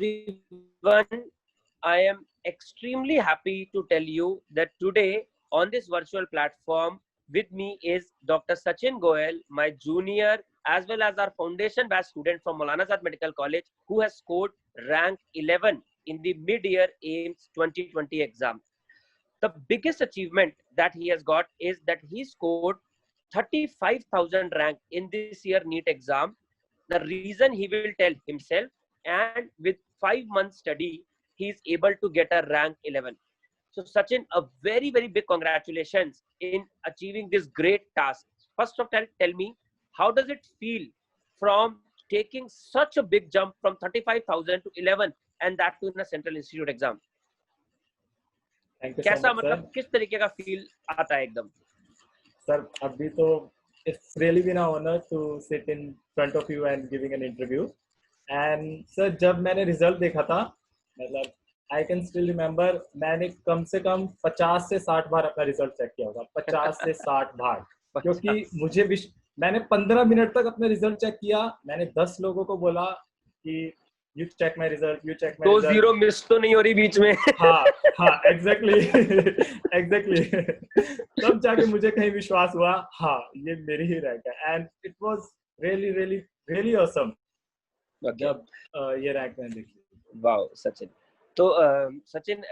everyone. I am extremely happy to tell you that today on this virtual platform with me is Dr. Sachin Goel, my junior as well as our foundation batch student from Maulana Azad Medical College, who has scored rank 11 in the mid-year AIMS 2020 exam. The biggest achievement that he has got is that he scored 35,000 rank in this year NEET exam. The reason he will tell himself, and with 5 months study, he is able to get a rank 11. So Sachin, a very, very big congratulations in achieving this great task. First of all, tell me, how does it feel from taking such a big jump from 35,000 to 11 and that to in a Central Institute exam? Thank you so कैसा much मतलब sir. किस तरीके का feel आता है एकदम? Sir अभी तो it's really been an honor to sit in front of you and giving an interview. And sir जब मैंने रिजल्ट देखा था, मतलब I can still remember, मैंने कम से कम 50 से 60 बार अपना रिजल्ट चेक किया होगा. 50 से 60 बार, क्योंकि मुझे मैंने 15 मिनट तक अपना रिजल्ट चेक किया. मैंने 10 लोगों को बोला कि you check my result, you check my result. 2-0 miss तो नहीं हो रही बीच में? हाँ एग्जैक्टली. तब जाके मुझे कहीं विश्वास हुआ, हाँ ये मेरी ही रैंक है. And it was really really really awesome जब ये रैंक मैंने देखी. वाओ सचिन. तो Sachin,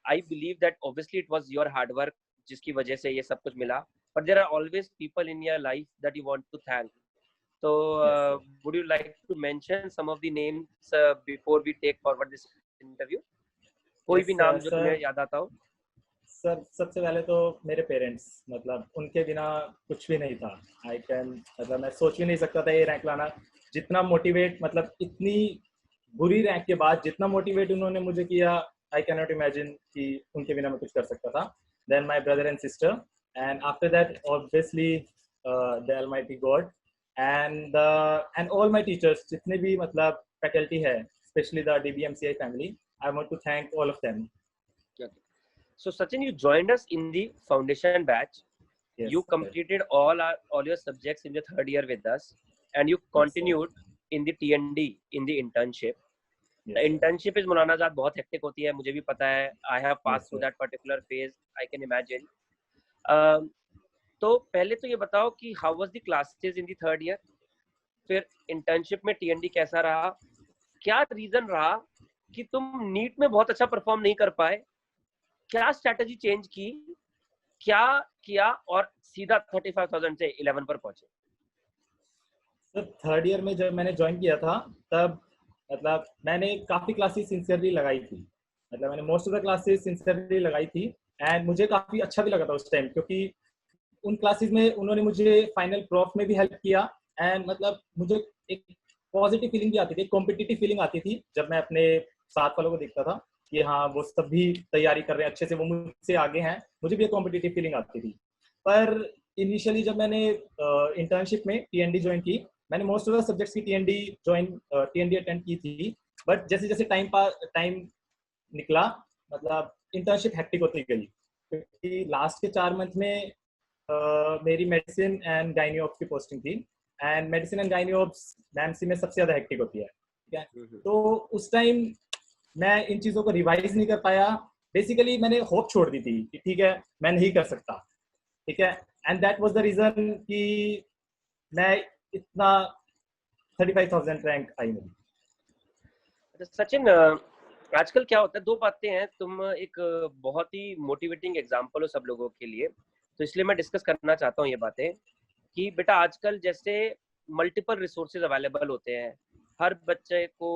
I believe that obviously it was your hard work जिसकी वजह से ये सब कुछ मिला, but there are always people in your life that you want to thank. So, would you like to mention some of the names before we take forward this interview? कोई भी नाम जो तुम्हें याद आता हो? सर सबसे पहले तो मेरे पेरेंट्स, मतलब उनके बिना कुछ भी नहीं था. मतलब मैं सोच भी नहीं सकता था ये रैंक लाना. जितना मोटिवेट, मतलब इतनी बुरी रैंक के बाद जितना मोटिवेट उन्होंने मुझे किया, आई कैन नॉट इमेजिन कि उनके बिना मैं कुछ कर सकता था. Then my brother and sister, and after that obviously the almighty God and all my teachers, जितने भी मतलब faculty है, especially the DBMCI family, I want to thank all of them. Okay. So Sachin, you joined us in the foundation batch. Yes, you completed all your subjects in the third year with us, and you continued in the TND in the internship. Yes, the internship is Maulana Azad बहुत hectic होती है, मुझे भी पता है. I have passed through that particular phase. I can imagine. तो पहले तो ये बताओ कि how was the classes in the third year, फिर इंटर्नशिप में टीएनडी कैसा रहा, क्या रीजन रहा कि तुम नीट में बहुत अच्छा परफॉर्म नहीं कर पाए, क्या स्ट्रेटजी चेंज की, क्या किया और सीधा 35,000 से 11 पर पहुंचे? सर थर्ड ईयर में जब मैंने ज्वाइन किया था, तब मतलब मैंने काफी क्लासेस सिंसियरली लगाई थी. मतलब मैंने most of the classes sincerely लगाई थी, एंड मुझे काफी अच्छा भी लगा था उस टाइम, क्योंकि उन क्लासेस में उन्होंने मुझे फाइनल प्रॉफ में भी हेल्प किया. एंड मतलब मुझे एक पॉजिटिव फीलिंग भी आती थी, कॉम्पिटिटिव फीलिंग आती थी जब मैं अपने साथ वालों को देखता था कि हाँ वो सब भी तैयारी कर रहे हैं अच्छे से, वो मुझसे आगे हैं, मुझे भी एक कॉम्पिटिटिव फीलिंग आती थी. पर इनिशियली जब मैंने इंटर्नशिप में टीएनडी ज्वाइन की, मैंने मोस्ट ऑफ द सब्जेक्ट्स की टीएनडी अटेंड की थी. बट जैसे जैसे टाइम निकला, मतलब इंटर्नशिप हेक्टिक होती गई, क्योंकि लास्ट के 4 मंथ में मेरी मेडिसिन एंड गायनियोप्स की पोस्टिंग थी. एंड मेडिसिन एंड गायनियोप्स मैमसी में सबसे ज्यादा हेक्टिक होती है, ठीक है. तो उस टाइम मैं इन चीजों को रिवाइज नहीं कर पाया. बेसिकली मैंने होप छोड़ दी थी कि ठीक है मैं नहीं कर सकता, ठीक है. And that was the reason कि मैं इतना 35,000 रैंक आई मेरी. सचिन, आजकल क्या होता है, दो बातें हैं, तुम एक बहुत ही मोटिवेटिंग एग्जांपल हो सब लोगों के लिए, तो इसलिए मैं डिस्कस करना चाहता हूँ ये बातें कि बेटा आजकल जैसे मल्टीपल रिसोर्सेज अवेलेबल होते हैं, हर बच्चे को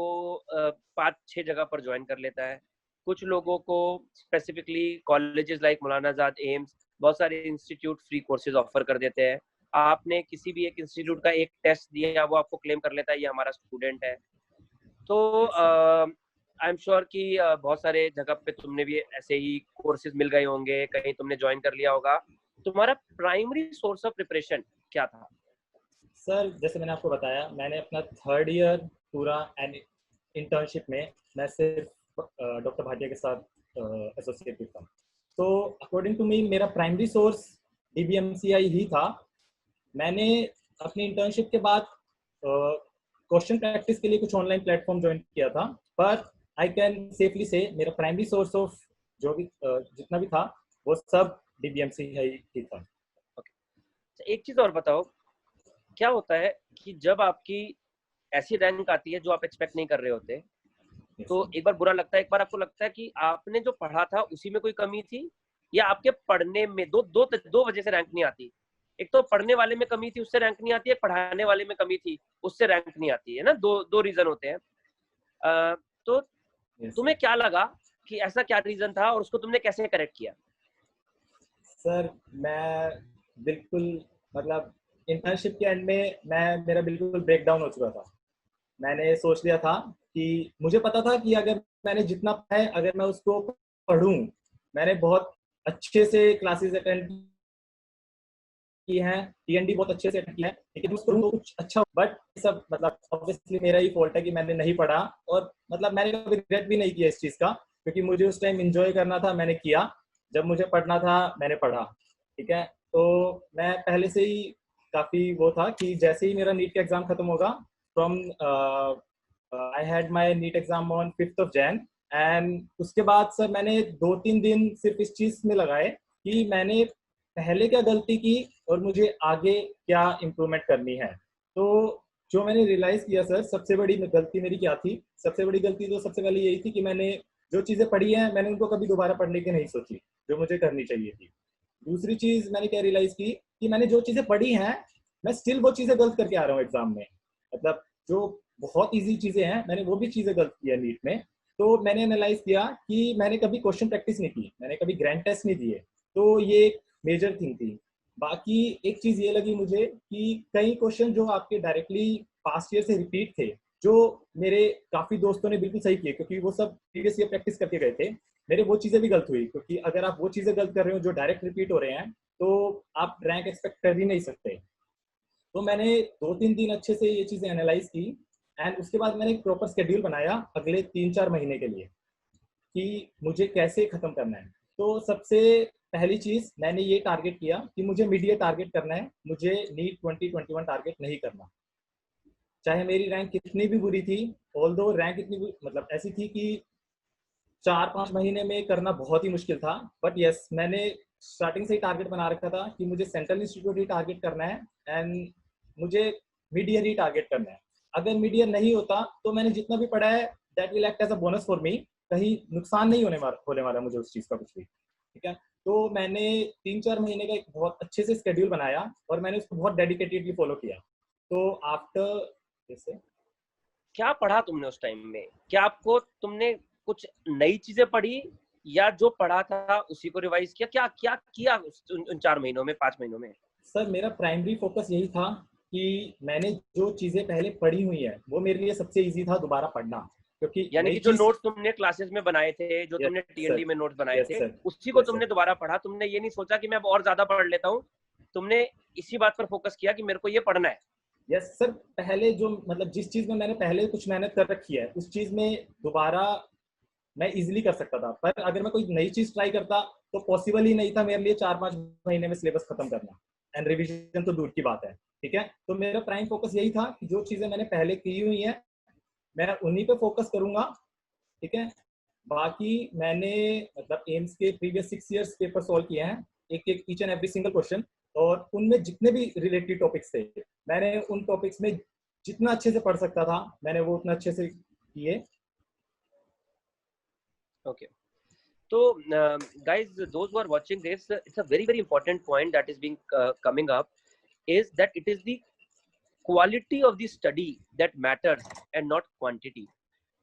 5-6 जगह पर ज्वाइन कर लेता है. कुछ लोगों को specifically colleges like Maulana Azad, AIIMS, बहुत सारे इंस्टीट्यूट फ्री कोर्सेज ऑफर कर देते हैं. आपने किसी भी एक इंस्टीट्यूट का एक टेस्ट दिया, वो आपको क्लेम कर लेता है ये हमारा स्टूडेंट है. तो आई एम श्योर कि बहुत सारे जगह पे तुमने भी ऐसे ही कोर्सेज मिल गए होंगे, कहीं तुमने ज्वाइन कर लिया होगा. तुम्हारा प्राइमरी सोर्स ऑफ प्रिपरेशन क्या था? सर जैसे मैंने आपको बताया, मैंने अपना थर्ड ईयर पूरा एंड इंटर्नशिप में मैं सिर्फ डॉक्टर भाटिया के साथ एसोसिएटेड था. तो अकॉर्डिंग टू मी मेरा प्राइमरी सोर्स DBMCI ही था. मैंने अपनी इंटर्नशिप के बाद क्वेश्चन प्रैक्टिस के लिए कुछ ऑनलाइन प्लेटफॉर्म ज्वाइन किया था, पर आई कैन सेफली से मेरा प्राइमरी सोर्स ऑफ जो भी जितना भी था वो सब डीबीएमसी ही था। एक चीज और बताओ, क्या होता है कि जब आपकी ऐसी रैंक आती है जो आप एक्सपेक्ट नहीं कर रहे होते, तो एक बार बुरा लगता है, एक बार आपको लगता है कि आपने जो पढ़ा था उसी में कोई कमी थी, या आपके पढ़ने में दो वजह से रैंक नहीं आती। एक तो पढ़ने वाले में कमी थी, उससे रैंक नहीं आती है, पढ़ाने वाले में कमी थी, उससे रैंक नहीं आती है ना। दो रीजन होते हैं। तो तुम्हें क्या लगा कि ऐसा क्या रीजन था और उसको तुमने कैसे करेक्ट किया? सर मैं बिल्कुल मतलब इंटर्नशिप के एंड में मेरा बिल्कुल ब्रेक डाउन हो चुका था। मैंने सोच लिया था कि मुझे पता था कि अगर मैंने जितना है अगर मैं उसको पढ़ूं, मैंने बहुत अच्छे से क्लासेस अटेंड की हैं, टीएनडी बहुत अच्छे से अटेंड किया है, लेकिन उसको तो कुछ अच्छा, बट सब मतलब ऑब्वियसली मेरा ही फॉल्ट है कि मैंने नहीं पढ़ा। और मतलब मैंने कभी रिग्रेट भी नहीं किया इस चीज का, क्योंकि मुझे उस टाइम एंजॉय करना था, मैंने किया। जब मुझे पढ़ना था मैंने पढ़ा। ठीक है, तो मैं पहले से ही काफी वो था कि जैसे ही मेरा नीट का एग्जाम खत्म होगा, from I had my NEET exam on 5th of Jan, एंड उसके बाद सर मैंने 2-3 दिन सिर्फ इस चीज में लगाए कि मैंने पहले क्या गलती की और मुझे आगे क्या इम्प्रूवमेंट करनी है। तो जो मैंने रियलाइज किया सर, सबसे बड़ी गलती मेरी क्या थी, सबसे बड़ी गलती तो सबसे पहले यही थी कि मैंने जो चीजें पढ़ी हैं मैंने उनको कभी दोबारा पढ़ने की नहीं सोची जो मुझे करनी चाहिए थी। दूसरी चीज मैंने क्या रियलाइज की कि मैंने जो चीजें पढ़ी हैं मैं स्टिल वो चीजें गलत करके आ रहा हूँ एग्जाम में। मतलब जो बहुत इजी चीजें हैं मैंने वो भी चीजें गलत की है नीट में। तो मैंने एनालाइज किया कि मैंने कभी क्वेश्चन प्रैक्टिस नहीं की, मैंने कभी ग्रैंड टेस्ट नहीं दिए। तो ये एक मेजर थिंग थी। बाकी एक चीज ये लगी मुझे कि कई क्वेश्चन जो आपके डायरेक्टली पास्ट ईयर से रिपीट थे, जो मेरे काफी दोस्तों ने बिल्कुल सही किए क्योंकि वो सब प्रीवियस ईयर प्रैक्टिस करके गए थे, मेरे वो चीजें भी गलत हुई। क्योंकि अगर आप वो चीजें गलत कर रहे हो जो डायरेक्ट रिपीट हो रहे हैं तो आप रैंक एक्सपेक्ट कर ही नहीं सकते। तो मैंने 2-3 दिन अच्छे से ये चीजें एनालाइज की, एंड उसके बाद मैंने एक प्रॉपर शेड्यूल बनाया अगले 3-4 महीने के लिए कि मुझे कैसे खत्म करना है। तो सबसे पहली चीज मैंने ये टारगेट किया कि मुझे मिड ईयर टारगेट करना है, मुझे नीट 2021 टारगेट नहीं करना। चाहे मेरी रैंक कितनी भी बुरी थी, ऑल्दो रैंक इतनी मतलब ऐसी थी कि 4-5 महीने में करना बहुत ही मुश्किल था, बट यस मैंने स्टार्टिंग से ही टारगेट बना रखा था कि मुझे सेंट्रल इंस्टीट्यूट ही टारगेट करना है एंड मुझे मिड ईयर ही टारगेट करना है। अगर मिड ईयर नहीं होता तो मैंने जितना भी पढ़ा है that will act as a bonus for me, कहीं नुकसान नहीं होने वाला मुझे उस चीज का कुछ भी। ठीक है, तो मैंने 3-4 महीने का एक बहुत अच्छे से स्केड्यूल बनाया और मैंने उसको बहुत डेडिकेटेडली फॉलो किया। तो आफ्टर जैसे क्या पढ़ा तुमने उस टाइम में? क्या आपको तुमने कुछ नई चीजें पढ़ी, या जो पढ़ा था उसी को रिवाइज किया? क्या क्या किया उन 4 महीनों में, 5 महीनों में? सर मेरा प्राइमरी फोकस यही था कि मैंने जो चीजें पहले पढ़ी हुई हैं वो मेरे लिए सबसे इजी था दोबारा पढ़ना, क्योंकि यानी नई कि जो चीज। नोट्स तुमने क्लासेस में बनाए थे, जो यस तुमने टीएनडी सर, में नोट्स बनाए यस थे, सर, उसी को यस तुमने सर, दोबारा पढ़ा। तुमने ये नहीं सोचा कि मैं अब और ज्यादा पढ़ लेता हूँ, तुमने इसी बात पर फोकस किया कि मेरे को ये पढ़ना है। Yes sir. पहले जो मतलब जिस चीज में मैंने पहले कुछ मेहनत कर रखी है उस चीज में दोबारा मैं इजीली कर सकता था, पर अगर मैं कोई नई चीज ट्राई करता तो पॉसिबल ही नहीं था मेरे लिए 4-5 महीने में सिलेबस खत्म करना, एंड रिविजन तो दूर की बात है। ठीक है, तो मेरा प्राइम फोकस यही था कि जो चीजें मैंने पहले की हुई है मैं उन्हीं पे फोकस करूंगा। ठीक है, बाकी मैंने मतलब एम्स के प्रीवियस 6 इयर्स पेपर सॉल्व किए हैं, एक एक each and every single question, और उनमें जितने भी रिलेटेड टॉपिक्स थे मैंने उन टॉपिक्स में जितना अच्छे से पढ़ सकता था मैंने वो उतना अच्छे से किए। Okay, so guys, those who are watching this, it's a very important point that is being coming up, is that it is the quality of the study that matters and not quantity.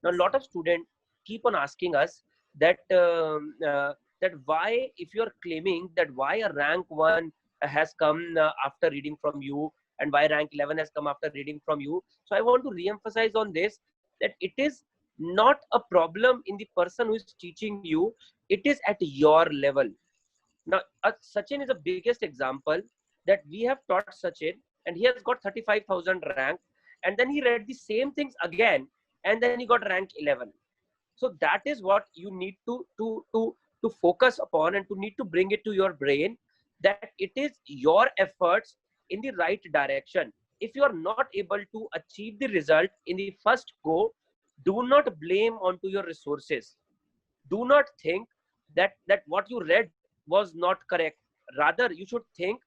Now a lot of students keep on asking us that that why, if you are claiming that why a rank 1 has come after reading from you, and why rank 11 has come after reading from you. So I want to re-emphasize on this, that it is not a problem in the person who is teaching you, it is at your level. Now Sachin is the biggest example, that we have taught Sachin and he has got 35,000 rank, and then he read the same things again and then he got rank 11. So that is what you need to focus upon, and to need to bring it to your brain, that it is your efforts in the right direction. if you are not able to achieve the result in the first go, do not blame onto your resources. Do not think that what you read was not correct. Rather, you should think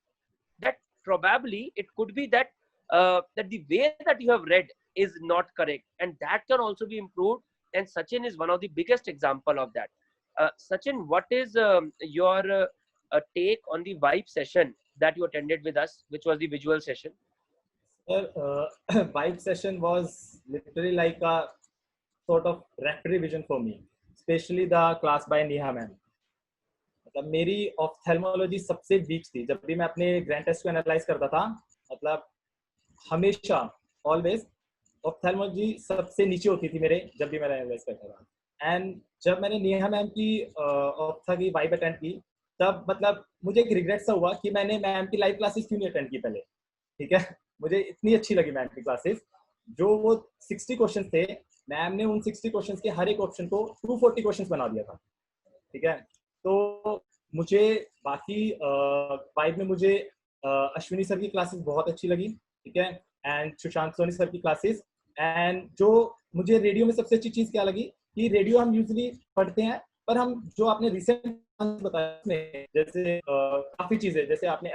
that probably it could be that that the way that you have read is not correct, and that can also be improved. And Sachin is one of the biggest example of that. Sachin, what is your take on the vibe session that you attended with us, which was the visual session? Sir, vibe session was literally like a sort of rapid revision for me, especially the class by Neha ma'am. मतलब मेरी ophthalmology सबसे week थी जब भी मैं अपने grand test को analyse करता था। मतलब हमेशा ऑलवेज ऑफ्थेल्मोलॉजी सबसे नीचे होती थी मेरे जब भी मैं एनालाइज करता था। एंड जब मैंने नेहा मैम की ऑप्था की वाइब अटेंड की, तब मतलब मुझे एक रिग्रेट सा हुआ कि मैंने मैम की लाइव क्लासेस क्यों नहीं अटेंड की पहले। ठीक है, मुझे इतनी अच्छी लगी मैम की क्लासेस। जो वो 60 क्वेश्चन थे, मैम ने उन 60 क्वेश्चन के हर एक ऑप्शन को 240 क्वेश्चन बना दिया था। ठीक है, तो मुझे बाकी वाइब में मुझे अश्विनी सर की क्लासेस बहुत अच्छी लगी। ठीक है, एंड सुशांत सोनी सर की क्लासेस। एंड जो मुझे रेडियो में सबसे अच्छी चीज क्या लगी कि रेडियो हम यूजुअली पढ़ते हैं, पर हम जो आपने रिसेंट बताया उसमें जैसे काफी चीजें, जैसे आपने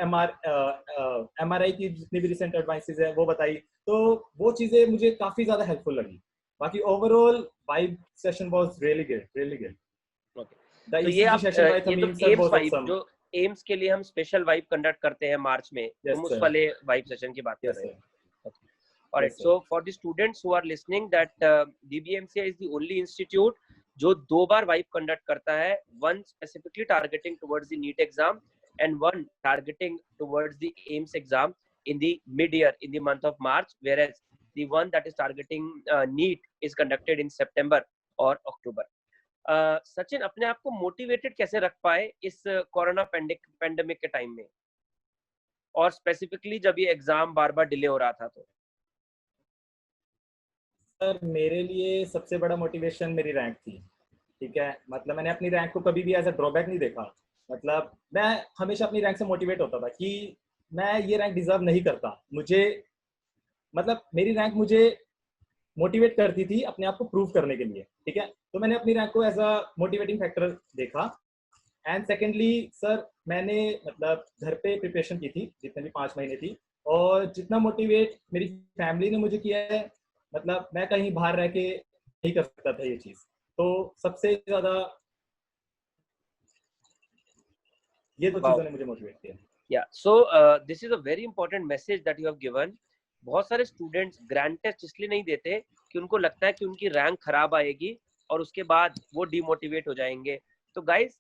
MRI की जितनी भी रिसेंट एडवाइसेस है वो बताई, तो वो चीजें मुझे काफी ज्यादा हेल्पफुल लगी। बाकी overall vibe session was really good, really good. तो ये आप ये तो एम्स वाइब, जो एम्स के लिए हम स्पेशल वाइब कंडक्ट करते हैं मार्च में, तुम उस वाले वाइब सेशन की बात कर रहे हो। Alright, so for the students who are listening, that DBMCI is the only institute जो 2 बार वाइब कंडक्ट करता है, one specifically targeting towards the NEET exam and one targeting towards the AIMS exam in the mid-year in the month of March, whereas the one that is targeting NEET is conducted in September or October. Sachin, अपने आप को motivated कैसे रख पाए इस corona pandemic के time में, और स्पेसिफिकली जब ये एग्जाम बार बार डिले हो रहा था? तो सर मेरे लिए सबसे बड़ा मोटिवेशन मेरी रैंक थी। ठीक है, मतलब मैंने अपनी रैंक को कभी भी एज अ ड्रॉबैक नहीं देखा। मतलब मैं हमेशा अपनी रैंक से मोटिवेट होता था कि मैं ये रैंक डिजर्व नहीं करता। मुझे मतलब मेरी रैंक मुझे मोटिवेट करती थी अपने आप को प्रूव करने के लिए। ठीक है, तो मैंने अपनी रैंक को एज अ मोटिवेटिंग फैक्टर देखा। एंड सेकेंडली सर, मैंने मतलब घर पे प्रिपरेशन की थी जितने भी 5 महीने थी, और जितना मोटिवेट मेरी फैमिली ने मुझे किया है, मतलब मैं कहीं बाहर रह के नहीं कर सकता था ये चीज। तो सबसे ज्यादा ये दो चीजों ने मुझे मोटिवेट किया। Yeah, so this is a very important message that you have given. बहुत सारे स्टूडेंट्स ग्रैंड टेस्ट इसलिए नहीं देते कि उनको लगता है कि उनकी रैंक खराब आएगी और उसके बाद वो डिमोटिवेट हो जाएंगे। तो गाइस,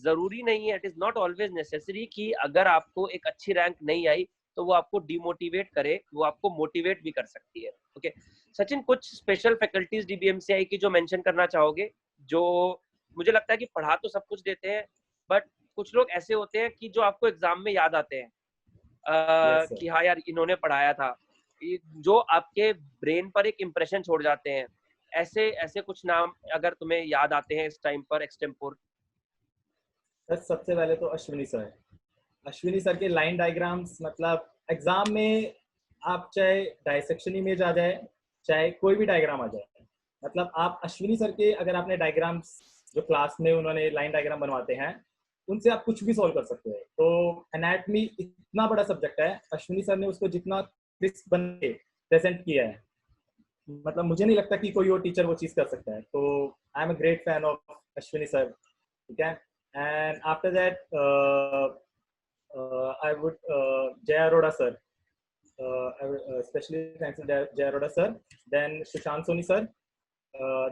जरूरी नहीं है, it is not always necessary कि अगर आपको एक अच्छी रैंक नहीं आई तो वो आपको डिमोटिवेट करे, वो आपको मोटिवेट भी कर सकती है। ओके सचिन, कुछ स्पेशल फैकल्टीज DBMCI की जो मेंशन करना चाहोगे? जो मुझे लगता है कि पढ़ा तो सब कुछ देते हैं, बट कुछ लोग ऐसे होते हैं कि जो आपको एग्जाम में याद आते हैं कि हाँ यार इन्होंने पढ़ाया था, जो आपके ब्रेन पर एक इम्प्रेशन छोड़ जाते हैं। ऐसे ऐसे कुछ नाम अगर तुम्हें याद आते हैं इस टाइम पर एक्सटेम्पोर? सबसे पहले तो अश्विनी सर। अश्विनी सर के लाइन डायग्राम्स, मतलब एग्जाम में आप चाहे डायसेक्शन इमेज आ जाए, चाहे कोई भी डायग्राम आ जाए, मतलब आप अश्विनी सर के अगर आपने डायग्राम्स जो क्लास में उन्होंने लाइन डायग्राम बनवाते हैं, उनसे आप कुछ भी सॉल्व कर सकते हैं। तो एनाटॉमी इतना बड़ा सब्जेक्ट है, अश्विनी सर ने उसको जितना क्रिस्प बन के प्रेजेंट किया है, मतलब मुझे नहीं लगता कि कोई और टीचर वो चीज कर सकता है। तो I am a great fan of Ashwini sir. ठीक है, and after that I would Jay Arora sir. I would especially thanks to Jay Arora sir. Then Sushant Soni sir.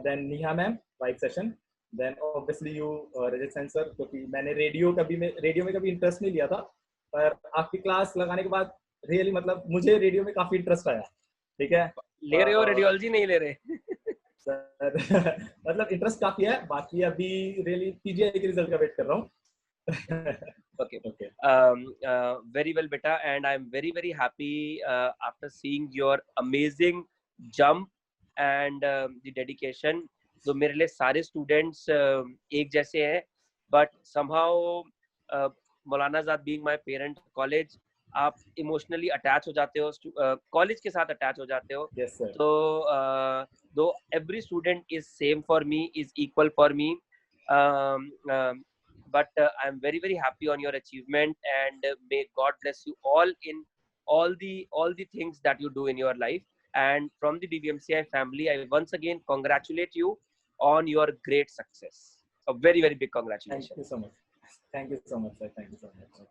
Then Neha ma'am, vibe session. Then obviously you Rajat Sen sir, क्योंकि मैंने radio में कभी interest नहीं लिया था, पर आपकी class लगाने के बाद रियली मतलब मुझे रेडियो में काफी इंटरेस्ट आया। ठीक है, ले रहे हो रेडियोलॉजी? नहीं ले रहे? सर मतलब इंटरेस्ट काफी है। बाकी अभी रियली PGI के रिजल्ट का वेट कर रहा हूँ। Okay. Very well beta, and I'm very happy after seeing your amazing jump and the dedication. तो मेरे लिए सारे स्टूडेंट्स एक जैसे हैं, but somehow Maulana Azad being my parent college, आप इमोशनली अटैच हो जाते हो, कॉलेज के साथ अटैच हो जाते हो. Yes, sir. तो though every student is same for me, is equal for me, but I'm very very happy on your achievement, and may God bless you all in all the things that you do in your life. And from the DVMCI family, I once again congratulate you on your great success. A very very big Thank congratulations. you so much. Thank you so much, sir. Thank you so much.